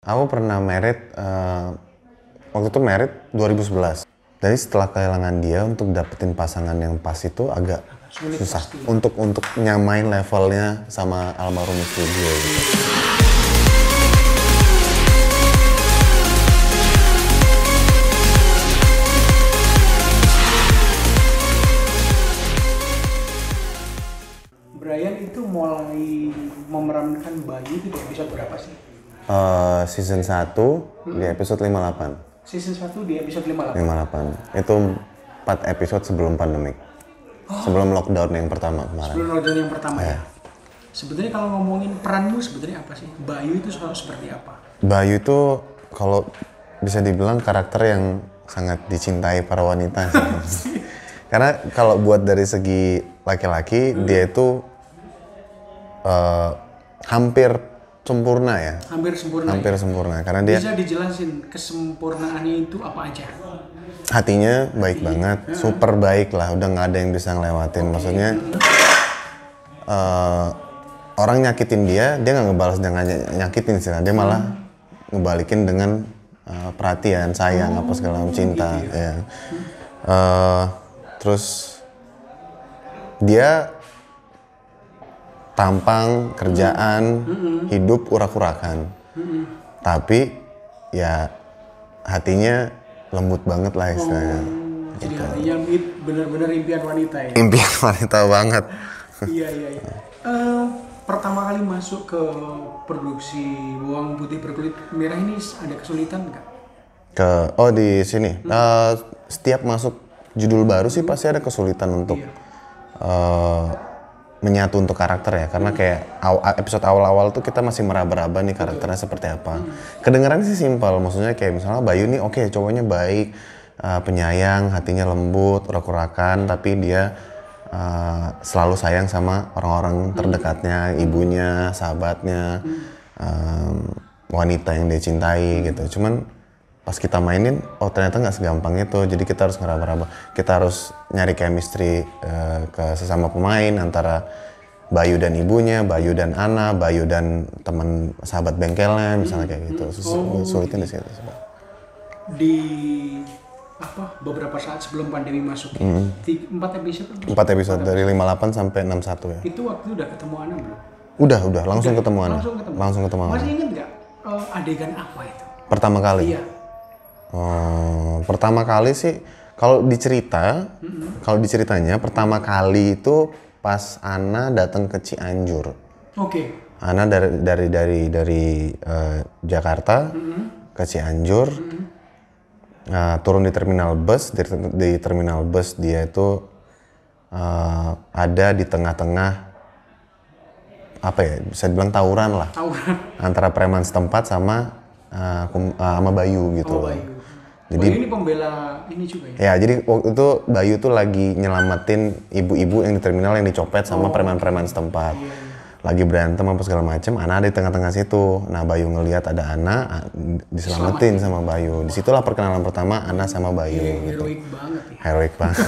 Aku pernah merit, waktu itu merit 2011. Jadi setelah kehilangan dia, untuk dapetin pasangan yang pas itu agak Sulit susah. pasti. Untuk nyamain levelnya sama almarhum istri gue gitu. Brian itu mulai memerankan Bayu itu di episode berapa sih? Season 1 di episode 58. Season 1 di episode 58. 58. Itu 4 episode sebelum pandemik. Sebelum lockdown yang pertama kemarin. Sebelum lockdown yang pertama ya. Sebenarnya kalau ngomongin peranmu sebenarnya apa sih? Bayu itu seperti apa? Bayu itu kalau bisa dibilang karakter yang sangat dicintai para wanita sih. Karena kalau buat dari segi laki-laki, dia itu hampir sempurna ya. Hampir sempurna. Hampir sempurna. Karena dia Bisa dijelasin kesempurnaannya itu apa aja? hatinya baik banget, super baik lah. Udah nggak ada yang bisa ngelewatin. Maksudnya orang nyakitin dia nggak ngebalas dengan nyakitin sih. Dia malah ngebalikin dengan perhatian, sayang, apa segala macam, cinta. Gitu Ya. Terus dia tampang, kerjaan, hidup urak-urakan. Tapi ya hatinya lembut banget lah istilahnya. Jadi hatinya benar-benar impian wanita ya? Impian wanita banget. Iya. Pertama kali masuk ke produksi Bawang Putih Berkulit Merah ini ada kesulitan nggak? Di sini. Setiap masuk judul baru sih pasti ada kesulitan untuk menyatu untuk karakter ya, karena kayak episode awal-awal tuh kita masih meraba-raba nih karakternya seperti apa. Kedengarannya sih simpel, maksudnya kayak misalnya Bayu nih oke, cowoknya baik, penyayang, hatinya lembut, urak-urakan, tapi dia selalu sayang sama orang-orang terdekatnya, ibunya, sahabatnya, wanita yang dia cintai gitu. Cuman pas kita mainin, ternyata nggak segampang itu. Jadi kita harus ngeraba-raba. Kita harus nyari chemistry ke sesama pemain, antara Bayu dan ibunya, Bayu dan Ana, Bayu dan teman sahabat bengkelnya, misalnya kayak gitu. Sulitnya di situ. Di beberapa saat sebelum pandemi masuk, 4 episode? 4 episode dari 58 sampai 61 ya. Itu waktu udah ketemu Ana belum? Udah langsung ketemu Ana. Langsung ketemu Ana. Masih inget nggak adegan apa itu? Pertama kali. Iya. Pertama kali sih kalau diceritanya pertama kali itu pas Ana datang ke Cianjur. Oke. Ana dari Jakarta ke Cianjur, turun di terminal bus. Di terminal bus dia itu ada di tengah-tengah apa ya, bisa dibilang tawuran lah. Antara preman setempat sama Bayu gitu. Bayu. Jadi ini pembela ini juga ya? Ya, jadi waktu itu Bayu tuh lagi nyelamatin ibu-ibu yang di terminal yang dicopet sama preman-preman setempat. Lagi berantem apa segala macem, Ana ada di tengah-tengah situ. Nah, Bayu ngelihat ada Ana, diselamatin sama Bayu. Disitulah perkenalan pertama Ana sama Bayu. Gitu. Heroik banget ya? Heroik banget.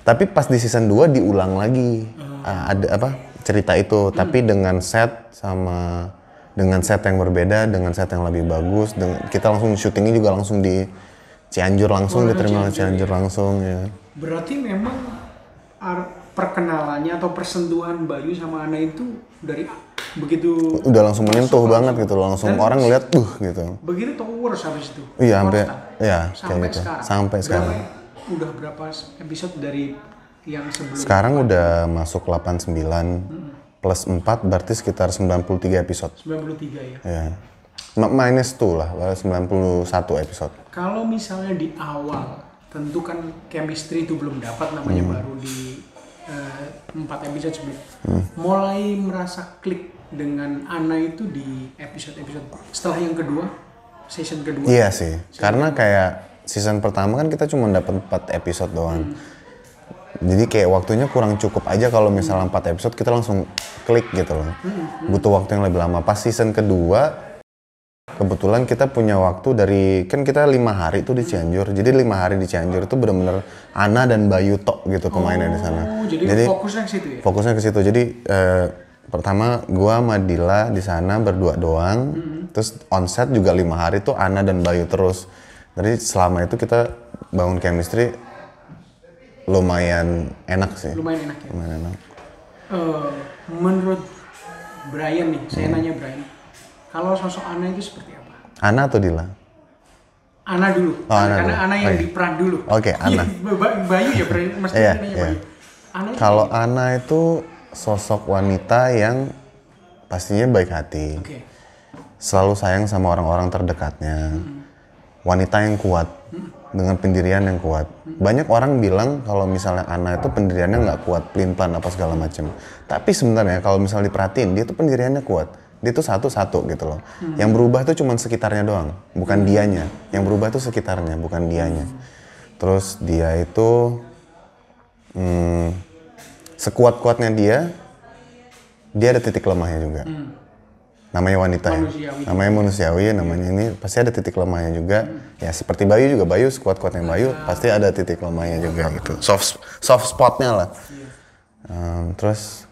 Tapi pas di season 2 diulang lagi ada cerita itu, tapi dengan set yang berbeda, dengan set yang lebih bagus. Kita langsung syutingnya juga langsung di Cianjur langsung, di terminal Cianjur langsung ya. Berarti memang perkenalannya atau persentuhan Bayu sama Ana itu dari begitu Udah langsung menyentuh banget gitu, langsung orang ngeliat gitu. begitu tower habis itu? Iya, sampai sampai kayak gitu. sekarang? Sampai sekarang. Udah berapa episode dari yang sebelum? Sekarang udah masuk 89 plus 4 berarti sekitar 93 episode. 93 ya? Ya. Minus 2 lah, 91 episode. Kalau misalnya di awal, tentu kan chemistry itu belum dapat namanya, baru di 4 episode sebelum. Mulai merasa klik dengan Ana itu di episode-episode setelah yang kedua, season kedua. Iya sih, karena kayak season pertama kan kita cuma dapat 4 episode doang. Jadi kayak waktunya kurang cukup aja kalau misalnya 4 episode kita langsung klik gitu loh. Butuh waktu yang lebih lama. Pas season kedua, kebetulan kita punya waktu kan kita 5 hari tuh di Cianjur. Jadi 5 hari di Cianjur itu benar-benar Ana dan Bayu tok gitu pemainnya di sana. Jadi fokusnya ke situ ya? Fokusnya ke situ. Jadi pertama gua sama Dila di sana berdua doang. Terus on set juga 5 hari tuh Ana dan Bayu terus. Jadi selama itu kita bangun chemistry lumayan enak sih. Lumayan enak ya. Lumayan enak. Menurut Brian nih, saya nanya Brian, kalau sosok Ana itu seperti apa? Ana atau Dila? Ana dulu, Oh, Ana karena dulu. Ana yang Oke. diperan dulu. Oke, Ana. Bayu ya, Brian, mesti Iya, nanya iya. Bayu. Ana itu Kalau gimana? Ana itu sosok wanita yang pastinya baik hati. Oke. Selalu sayang sama orang-orang terdekatnya. Wanita yang kuat, dengan pendirian yang kuat. Banyak orang bilang kalau misalnya Ana itu pendiriannya nggak kuat, pelin-pelan apa segala macam. Tapi sebenarnya kalau misalnya diperhatiin, dia tuh pendiriannya kuat. Dia tuh satu-satu gitu loh. Yang berubah tuh cuma sekitarnya doang, bukan dianya. Yang berubah tuh sekitarnya, bukan dianya. Terus dia itu sekuat-kuatnya dia ada titik lemahnya juga. Namanya wanita Manusiawi. ya. Namanya manusiawi, namanya ini pasti ada titik lemahnya juga. Ya seperti Bayu juga, Bayu sekuat-kuatnya Bayu pasti ada titik lemahnya juga gitu. Soft spotnya lah. Terus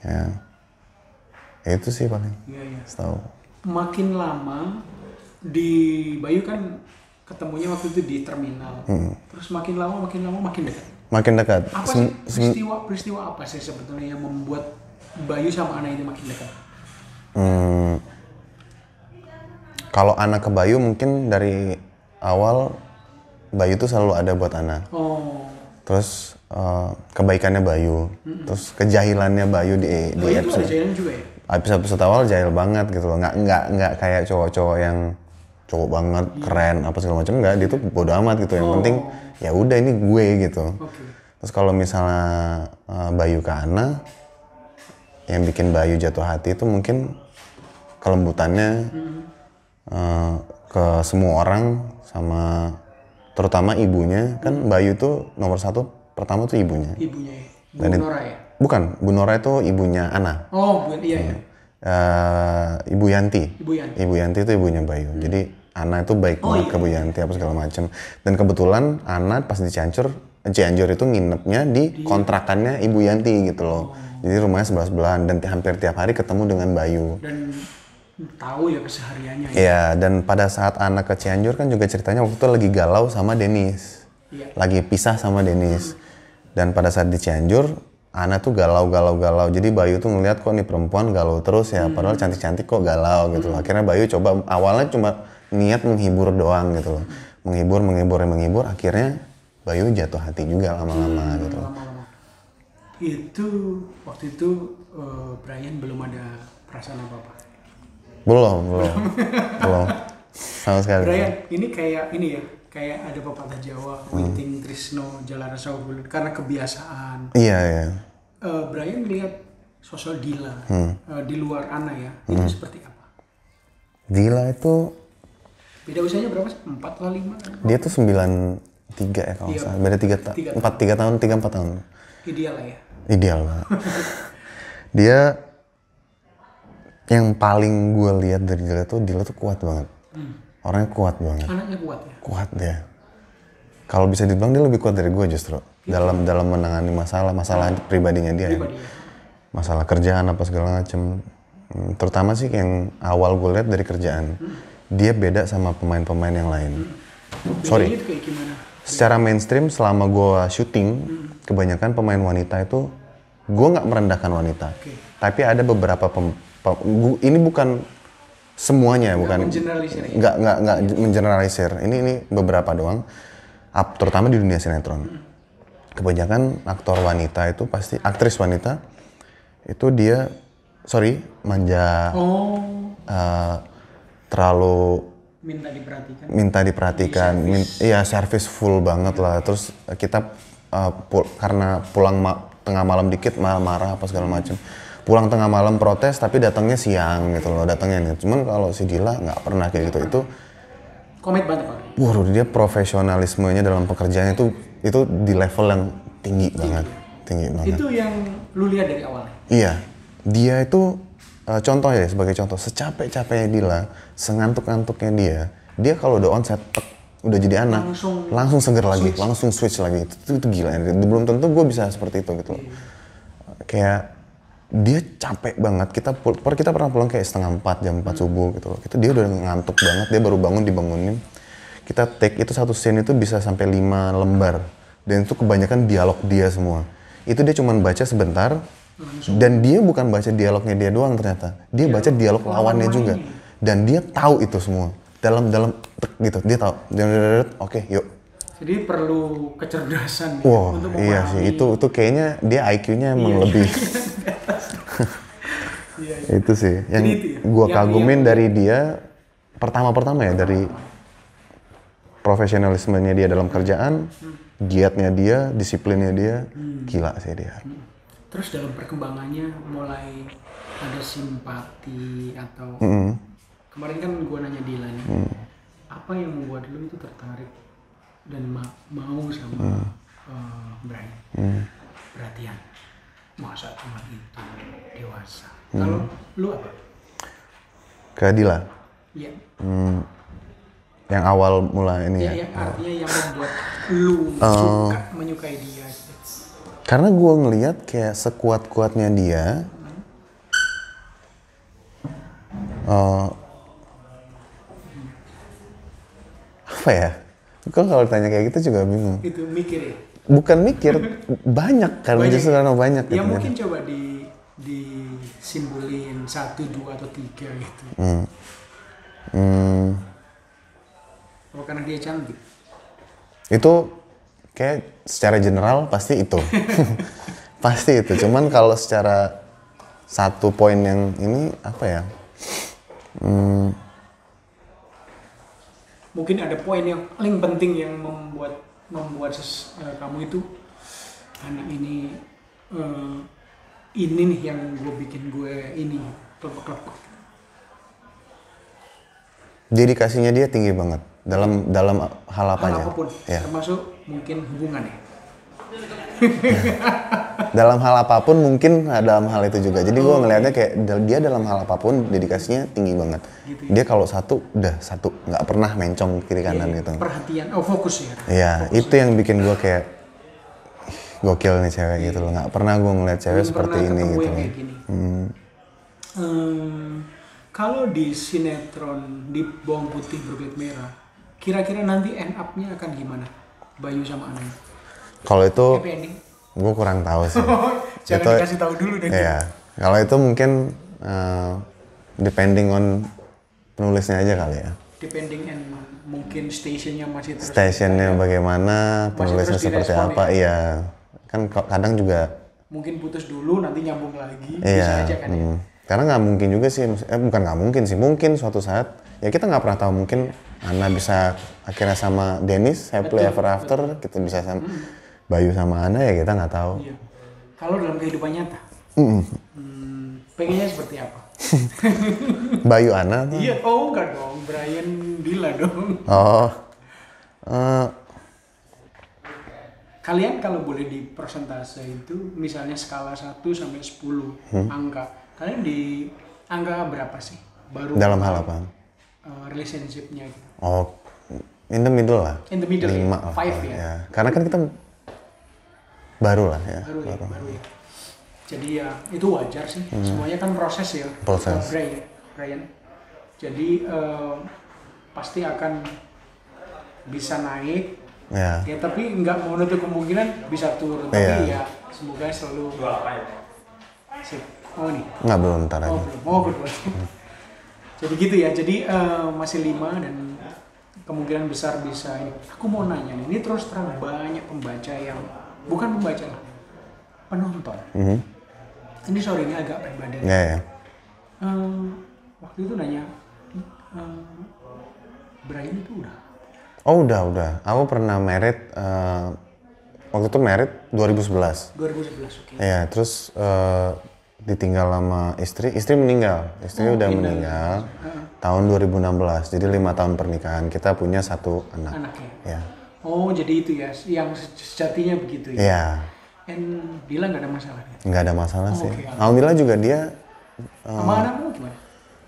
ya itu sih paling Iya, iya. setahu. Makin lama di Bayu kan ketemunya waktu itu di terminal. Terus makin lama makin dekat. Makin dekat. Apa sih peristiwa apa sih sebetulnya yang membuat Bayu sama Ana ini makin dekat? Kalau Ana ke Bayu mungkin dari awal Bayu tuh selalu ada buat Ana. Oh, Terus kebaikannya Bayu, terus kejahilannya Bayu di Bayu itu ada episode jalan juga ya? episode awal jahil banget gitu loh. Nggak kayak cowok-cowok yang cowok banget, keren apa segala macam, enggak. Dia tuh bodo amat gitu. Yang penting ya udah ini gue gitu. Oke. Terus kalau misalnya Bayu ke Ana, yang bikin Bayu jatuh hati itu mungkin kelembutannya ke semua orang, sama terutama ibunya. Kan Bayu tuh nomor satu pertama tuh ibunya. Ibunya ya? Bu Dan Nora ya? Bukan, Bu Nora itu ibunya Ana. Oh, iya ya. Ibu Yanti. Ibu Yanti. Ibu Yanti itu ibunya Bayu. Jadi Ana itu baik banget ke Bu Yanti apa segala macam. Dan kebetulan Ana pas di Cianjur itu nginepnya di kontrakannya Ibu Yanti gitu loh. Jadi rumahnya sebelah-sebelahan dan hampir tiap hari ketemu dengan Bayu. Dan tahu ya kesehariannya ya? Iya, dan pada saat Ana ke Cianjur kan juga ceritanya waktu itu lagi galau sama Denis. Iya. Lagi pisah sama Denis. Dan pada saat di Cianjur, Ana tuh galau. Jadi Bayu tuh ngeliat kok nih perempuan galau terus ya, padahal cantik-cantik kok galau gitu loh. Akhirnya Bayu coba, awalnya cuma niat menghibur doang gitu loh. Menghibur, akhirnya Bayu jatuh hati juga lama-lama gitu loh. Lama-lama. Itu waktu itu Brian belum ada perasaan apa-apa. Belum. Sama sekali. Brian, ini kayak ada pepatah Jawa, Winting Trisno Jalara Sawul, karena kebiasaan. Iya. Brian lihat sosok Dila di luar Ana ya, itu seperti apa? Dila itu, Beda usianya berapa sih? 4 atau 5? dia tuh 93 ya kalau nggak salah. Beda 3 tahun, 4 tahun. Ideal lah ya. Ideal banget. Dia yang paling gue lihat dari Dila tuh kuat banget. Orangnya kuat banget. Anaknya kuat ya? Kuat dia. Kalau bisa dibilang dia lebih kuat dari gue justru. Dalam menangani masalah pribadinya dia. Pribadi ya? Masalah kerjaan apa segala macem. Terutama sih yang awal gue lihat dari kerjaan. Dia beda sama pemain-pemain yang lain. Sorry. Bedanya itu kayak gimana? Secara mainstream selama gue syuting, kebanyakan pemain wanita itu, gue nggak merendahkan wanita. Oke. Tapi ada beberapa ini bukan semuanya, bukan mengeneralisir ya? nggak mengeneralisir. Ini beberapa doang. Terutama di dunia sinetron. Kebanyakan aktor wanita itu pasti, aktris wanita itu dia manja, terlalu minta diperhatikan, iya service full banget lah. Terus kita karena pulang tengah malam dikit marah apa segala macam. Pulang tengah malam protes tapi datangnya siang gitu loh, datangnya nih. Cuman kalau si Dila nggak pernah kayak gitu. Itu Komit banget Pak. waduh, dia profesionalismenya dalam pekerjaannya itu di level yang tinggi banget. Itu yang lu lihat dari awalnya? Iya, dia itu contoh ya, sebagai contoh, secapek-capeknya Dila, sengantuk-ngantuknya dia kalau udah on set, udah jadi anak, langsung seger lagi, langsung switch lagi. Itu gila. Belum tentu gue bisa seperti itu gitu loh. Kayak dia capek banget. Kita pernah pulang kayak setengah 4, jam 4 subuh gitu loh. Dia udah ngantuk banget, dia baru bangun dibangunin. Kita take itu satu scene itu bisa sampai 5 lembar. Dan itu kebanyakan dialog dia semua. Itu dia cuman baca sebentar, dan dia bukan baca dialognya dia doang ternyata. Dia baca dialog lawannya juga. Dan dia tahu itu semua. Dalam gitu, dia tahu. Oke, yuk. Jadi perlu kecerdasan Wow, untuk memahami. Iya sih, itu kayaknya dia IQ-nya emang lebih. Itu sih, yang gue kagumin dari dia, pertama ya, dari profesionalismenya dia dalam kerjaan, giatnya dia, disiplinnya dia, gila sih dia. Terus dalam perkembangannya mulai ada simpati atau kemarin kan gue nanya Dila nih, apa yang membuat lu itu tertarik dan mau sama Brian? Perhatian, masa cuma itu dewasa. Kalau lu apa? Ke Dila? Iya. Yang awal mulai ini ya? Artinya yang membuat lu suka menyukai dia. Karena gue ngelihat kayak sekuat-kuatnya dia, apa ya? Kalau ditanya kayak gitu juga bingung. Itu mikir ya? Bukan mikir, banyak karena justru karena banyak. Ya gitu, mungkin coba disimpulin 1, 2, atau 3 gitu. Oh, karena dia cantik? Itu kayak secara general pasti itu. Pasti itu, cuman kalau secara satu poin yang ini apa ya? Mungkin ada poin yang paling penting yang membuat kamu itu anak ini nih yang bikin gue ini kelepek-kelepek. Dedikasinya dia tinggi banget dalam hal apanya. Hal apapun, ya. Termasuk mungkin hubungan ya. Dalam hal apapun mungkin dalam hal itu juga. Jadi gue ngelihatnya kayak dia dalam hal apapun dedikasinya tinggi banget. Gitu, ya? Dia kalau satu, nggak pernah mencong kiri kanan gitu. Perhatian, fokus ya. Iya, itu yang bikin gue kayak gokil nih cewek gitu loh. Nggak pernah gue ngeliat cewek seperti ini gitu. Kalau di sinetron di Bawang Putih Berkulit Merah, kira-kira nanti end up-nya akan gimana? Bayu sama Anai. Kalau itu gue kurang tahu sih. Jangan dikasih tahu dulu deh. Iya. Kalau itu mungkin depending on penulisnya aja kali ya. Depending on mungkin stationnya masih terus. Stationnya bagaimana, penulisnya seperti apa, ya? Iya. Kan kadang juga. Mungkin putus dulu, nanti nyambung lagi. Iya. Bisa aja kan ya. Karena nggak mungkin juga sih, bukan nggak mungkin sih, mungkin suatu saat ya kita nggak pernah tahu, mungkin Ana bisa akhirnya sama Dennis happily ever after, kita bisa sama Bayu sama Ana, ya kita nggak tahu. Iya. Kalau dalam kehidupan nyata, pengennya seperti apa? Bayu Ana tuh? Iya, enggak dong, Brian Dila dong. Kalian kalau boleh di persentase itu, misalnya skala 1 sampai 10 angka. Kalian di angka berapa sih? Baru dalam hal apa? Relationship-nya gitu. Oh, in the middle lah. In the middle, 5 ya? 5 ya? Ya. Karena kan kita baru lah ya. Baru ya. Jadi ya itu wajar sih. Semuanya kan proses ya. Proses. Brian. Jadi pasti akan bisa naik. Ya tapi nggak mau nutup kemungkinan bisa turun. Tapi ya semoga selalu. Sip. Oh nih. Nggak, belum, ntar aja. Belum. Jadi gitu ya. Jadi masih 5 dan kemungkinan besar bisa ini. Aku mau nanya nih. Ini terus terang banyak pembaca yang bukan pembaca lah, penonton. Ini sorry, ini agak pribadi. Yeah. Waktu itu nanya, Brian itu udah? Oh udah. Aku pernah married. Waktu itu married 2011. 2011, oke. Iya, terus ditinggal sama istri meninggal. Istri udah meninggal tahun 2016. Jadi 5 tahun pernikahan. Kita punya 1 anak. Anaknya? Ya. Oh, jadi itu ya, yang sejatinya begitu ya? Iya. Dila nggak ada masalah? Nggak ada masalah sih. Okay, alhamdulillah juga dia. Sama anakmu gimana?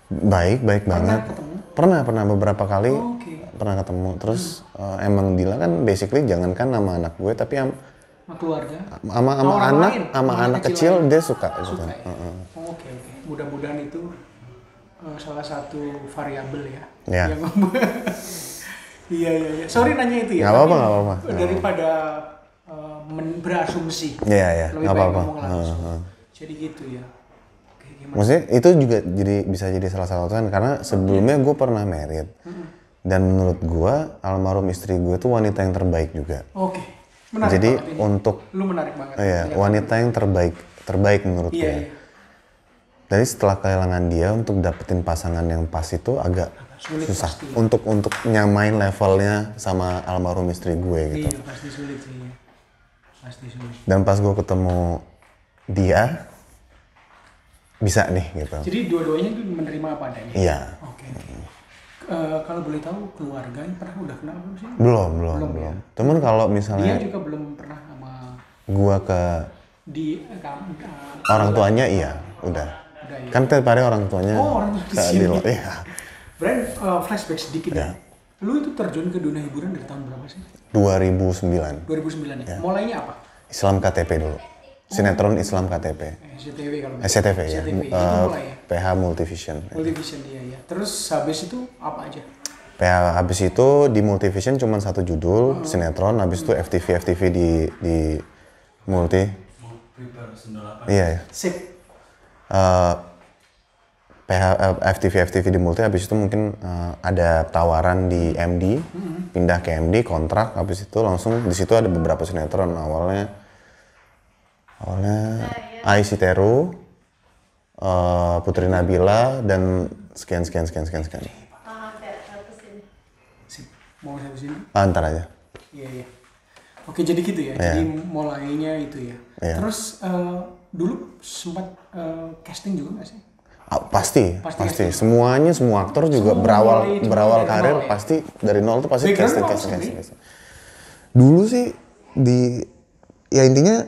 Baik banget. Pernah ketemu? Pernah beberapa kali. Okay. Pernah ketemu. Terus emang Dila kan basically jangankan nama anak gue, tapi keluarga. Sama Orang anak, lain, sama anak kecil lain. dia suka gitu. Suka ya? Oke. Mudah-mudahan itu salah satu variabel ya. Ya. Yang iya. Sorry nanya itu ya. Nggak apa-apa. Daripada berasumsi. Iya. Lebih Nggak baik apa-apa. ngomong langsung. Jadi gitu ya. Oke, gimana? Maksudnya itu juga bisa jadi salah satu kan karena sebelumnya gue pernah married. Dan menurut gue almarhum istri gue itu wanita yang terbaik juga. Oke. Menarik Jadi banget ini. untuk Lu menarik banget. iya, wanita yang terbaik menurut gue. Iya. Jadi setelah kehilangan dia untuk dapetin pasangan yang pas itu agak Sulit susah pasti. untuk nyamain levelnya sama almarhum istri gue gitu. Iya, pasti sulit sih. Pasti sulit. Dan pas gue ketemu dia bisa nih gitu. Jadi dua-duanya itu menerima apa adanya? Iya. Oke. Kalau boleh tahu keluarganya udah kenal belum sih? Belum. Ya? Cuman kalau Dia misalnya juga belum pernah sama gua ke orang tuanya iya, udah. ya. Kan tiap hari orang tuanya orang tua di sini. iya. Brand flashback sedikit Ya. ya. Lu itu terjun ke dunia hiburan dari tahun berapa sih? 2009. 2009 ya. Mulainya apa? Islam KTP dulu. Sinetron Islam KTP. SCTV kalau SCTV ya. SCTV. Itu mulai ya. PH Multivision. Multivision iya. Terus habis itu apa aja? PH habis itu di Multivision cuma satu judul sinetron, habis itu FTV di Multi. Iya. Sip. PH FTV di Multi, habis itu mungkin ada tawaran di MD, pindah ke MD, kontrak, habis itu langsung di situ ada beberapa sinetron awalnya Aisy Teru, Putri Nabila dan sekian. Sip. Mau saya sini? Ntar aja. Iya. Oke, jadi gitu ya. Iya. Jadi mulainya itu ya. Iya. Terus dulu sempat casting juga nggak sih? Pasti. Pasti. Semua aktor juga Semua mulai berawal dari karir nol ya? pasti dari nol tuh pasti Background casting. apa sih? Dulu sih ya intinya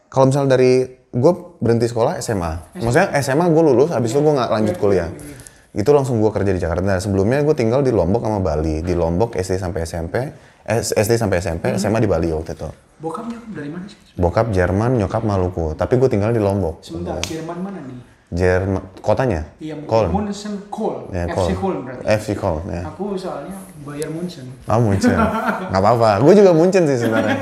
kalau misalnya dari gue berhenti sekolah SMA. Maksudnya SMA gue lulus, habis itu gue nggak lanjut kuliah. Itu langsung gue kerja di Jakarta. Nah, sebelumnya gue tinggal di Lombok sama Bali. Di Lombok SD sampai SMP, SMA di Bali waktu itu. Bokapnya dari mana sih? Bokap Jerman, nyokap Maluku. Tapi gue tinggal di Lombok. Sebentar, Jerman mana nih? Jerman, kotanya? Iya, Köln. Munchen Kohl. Ya, FC Kohl berarti. FC Köln, ya. Aku soalnya Bayern Munchen. Munchen. Nggak apa-apa. Gue juga Munchen sih sebenarnya.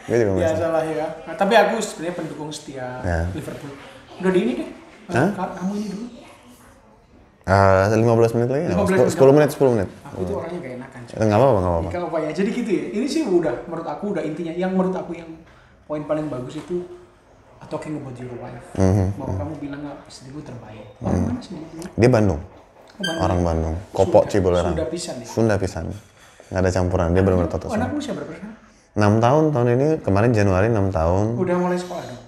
Gue juga Ya Munchen. salah ya. Nah, tapi aku sebenarnya pendukung setia Ya. Liverpool. Udah di ini deh. Kamu ini dulu. 15 menit lagi? 15 menit. 10 menit. Aku tuh orangnya gak enakan. Nggak apa-apa. Gak apa ya. Jadi gitu ya. Ini sih udah menurut aku udah intinya. Yang menurut aku yang poin paling bagus itu talking about your wife. Bahwa kamu bilang istrimu terbaik. Orang mana sih dia? Dia Bandung. Bandung. Orang Bandung. Kopok Ciboleran. Sunda pisan ya. Sunda pisan. Nggak ada campuran. Dia benar-benar total. Anakmu usia berapa sekarang? 6 tahun ini. Kemarin Januari 6 tahun. Udah mulai sekolah dong?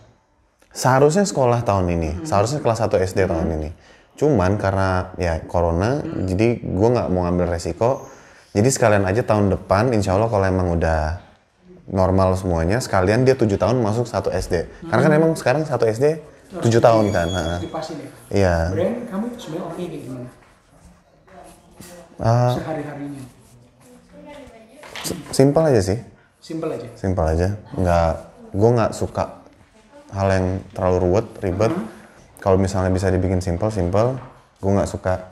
Seharusnya sekolah tahun ini. Seharusnya kelas 1 SD tahun ini. Cuman karena ya corona, jadi gue nggak mau ngambil resiko. Jadi sekalian aja tahun depan, insya Allah kalau emang udah normal semuanya, sekalian dia 7 tahun masuk 1 SD. Karena kan emang sekarang 1 SD 7 tahun kan. Dipasin ya? Iya. Brand, kamu sebenarnya orangnya kayak gimana? Sehari-harinya? Simpel aja sih. Simpel aja? Simpel aja. Gue nggak suka hal yang terlalu ruwet, ribet. Kalau misalnya bisa dibikin simpel, gue nggak suka.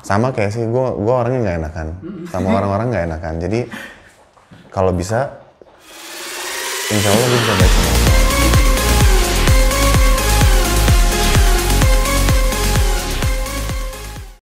Sama kayak sih, gue orangnya nggak enakan. Sama orang-orang nggak enakan. Jadi kalau bisa, insya Allah gue bisa baik sama